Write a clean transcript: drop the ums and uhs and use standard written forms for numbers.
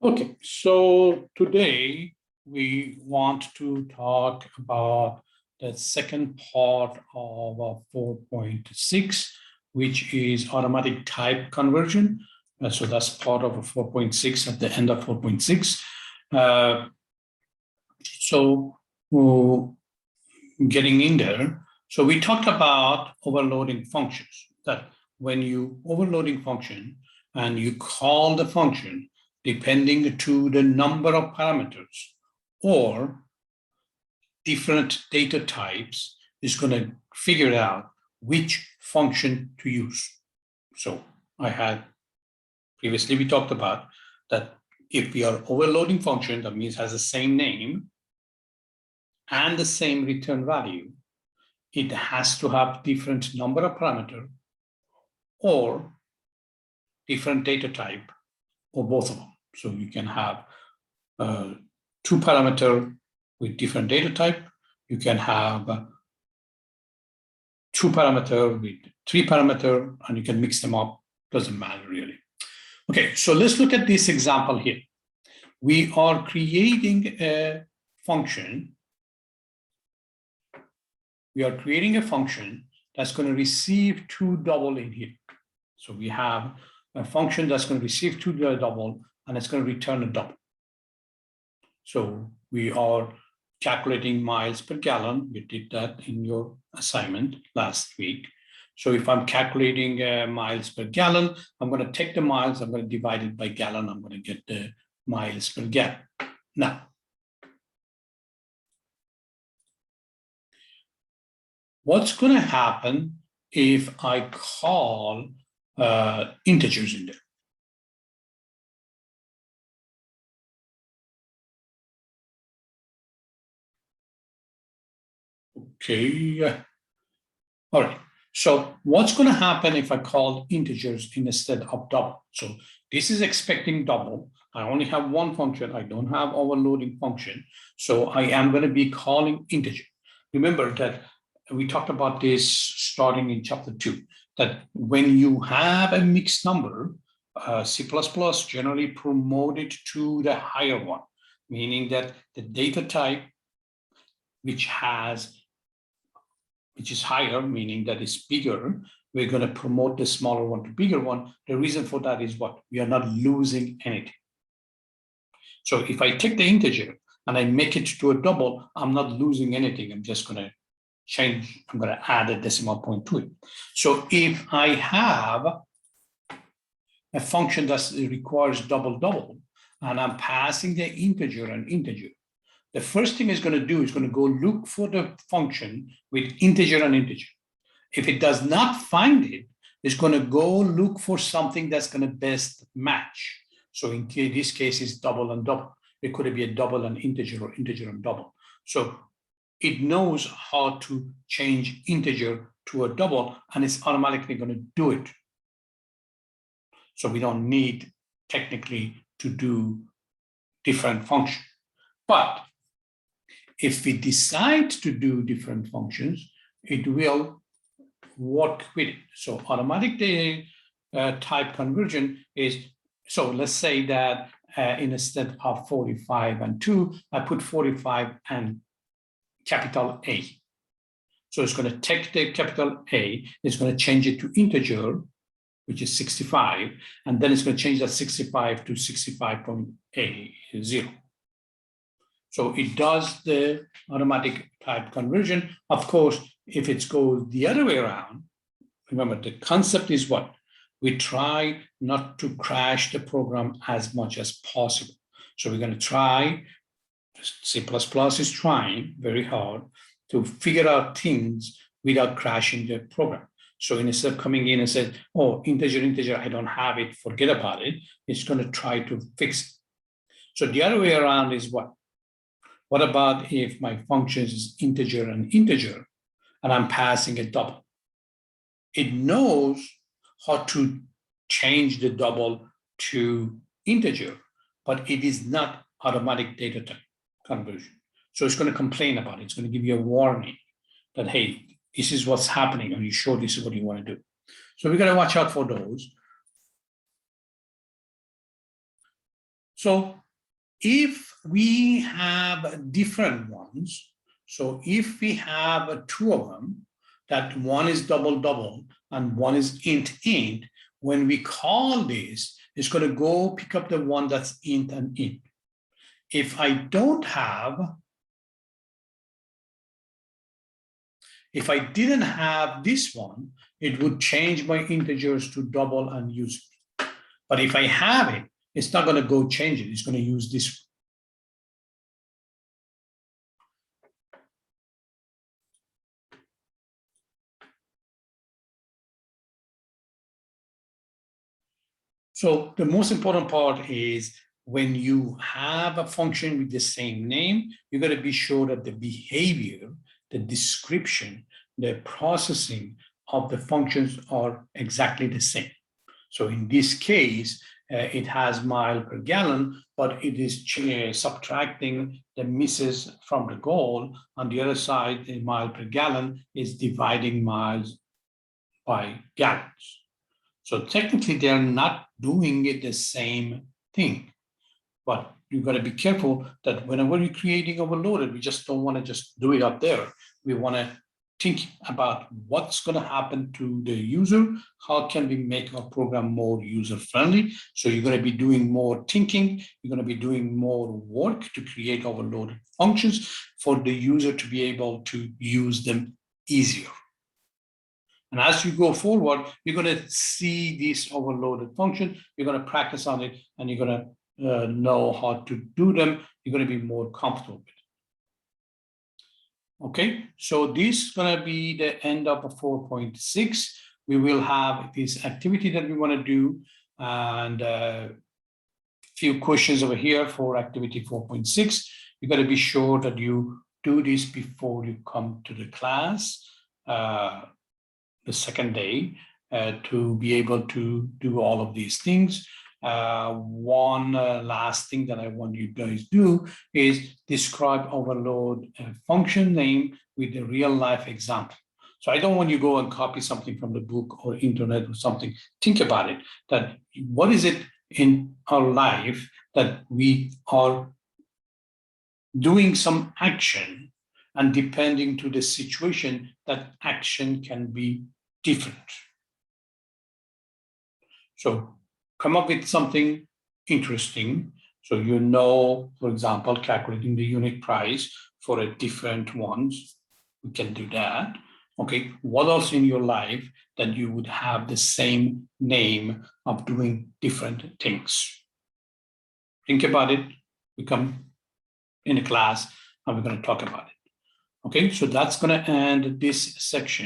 Okay, so today we want to talk about the second part of 4.6, which is automatic type conversion. So that's part of 4.6 at the end of 4.6. So getting in there, so we talked about overloading functions, that when you overloading function and you call the function depending to the number of parameters or different data types, is going to figure out which function to use. So I had previously we talked about that if we are overloading function, that means has the same name and the same return value, it has to have different number of parameter or different data type or both of them. So you can have two parameter with different data type. You can have two parameter with three parameter, and you can mix them up. Doesn't matter really. Okay, so let's look at this example here. We are creating a function. We are creating a function that's going to receive two double in here. So we have a function that's going to receive two double, and it's going to return a double. So we are calculating miles per gallon. You did that in your assignment last week. So if I'm calculating miles per gallon, I'm going to take the miles, I'm going to divide it by gallon, I'm going to get the miles per gallon. Now, what's going to happen if I call integers in there? Okay. All right. So what's going to happen if I call integers instead of double? So this is expecting double. I only have one function. I don't have overloading function. So I am going to be calling integer. Remember that we talked about this starting in chapter 2, that when you have a mixed number, C++ generally promoted to the higher one, meaning that the data type which is higher, meaning that it's bigger, we're going to promote the smaller one to bigger one. The reason for that is what? We are not losing anything. So if I take the integer and I make it to a double, I'm not losing anything. I'm just going to change, I'm going to add a decimal point to it. So if I have a function that requires double, and I'm passing the integer and integer, the first thing it's going to do is going to go look for the function with integer and integer. If it does not find it, it's going to go look for something that's going to best match. So in this case, it's double and double. It could be a double and integer or integer and double. So it knows how to change integer to a double, and it's automatically going to do it. So we don't need technically to do different function. But if we decide to do different functions, it will work with it. So automatic data type conversion is, so let's say that instead of 45 and 2, I put 45 and capital A. So it's going to take the capital A, it's going to change it to integer, which is 65, and then it's going to change that 65 to 65.0. So it does the automatic type conversion. Of course, if it goes the other way around, remember the concept is what? We try not to crash the program as much as possible. So we're going to try, C++ is trying very hard to figure out things without crashing the program. So instead of coming in and saying, oh, integer, I don't have it, forget about it, it's going to try to fix it. So the other way around is what? What about if my function is integer and integer, and I'm passing a double? It knows how to change the double to integer, but it is not automatic data type conversion. So it's going to complain about it. It's going to give you a warning that, hey, this is what's happening. Are you sure this is what you want to do? So we got to watch out for those. So if we have different ones, so if we have two of them, that one is double and one is int, when we call this, it's going to go pick up the one that's int and int. If I didn't have this one, it would change my integers to double and use it. But if I have it, it's not going to go change it. It's going to use this one. So the most important part is when you have a function with the same name, you got to be sure that the behavior, the description, the processing of the functions are exactly the same. So in this case, it has mile per gallon, but it is subtracting the misses from the goal. On the other side, the mile per gallon is dividing miles by gallons. So technically, they're not doing it the same thing. But you've got to be careful that whenever you're creating overloaded, we just don't want to just do it up there. We want to think about what's going to happen to the user. How can we make our program more user-friendly? So you're going to be doing more thinking. You're going to be doing more work to create overloaded functions for the user to be able to use them easier. And as you go forward, you're going to see this overloaded function. You're going to practice on it, and you're going to know how to do them. You're going to be more comfortable with it. Okay, so this is going to be the end of 4.6. We will have this activity that we want to do, and a few questions over here for activity 4.6. You got to be sure that you do this before you come to the class. The second day to be able to do all of these things. One last thing that I want you guys to do is describe overload function name with a real life example. So I don't want you to go and copy something from the book or internet or something. Think about it, that what is it in our life that we are doing some action, and depending to the situation, that action can be different. So come up with something interesting. So you know, for example, calculating the unit price for a different ones. We can do that. Okay, what else in your life that you would have the same name of doing different things? Think about it. We come in a class and we're going to talk about it. Okay, so that's going to end this section.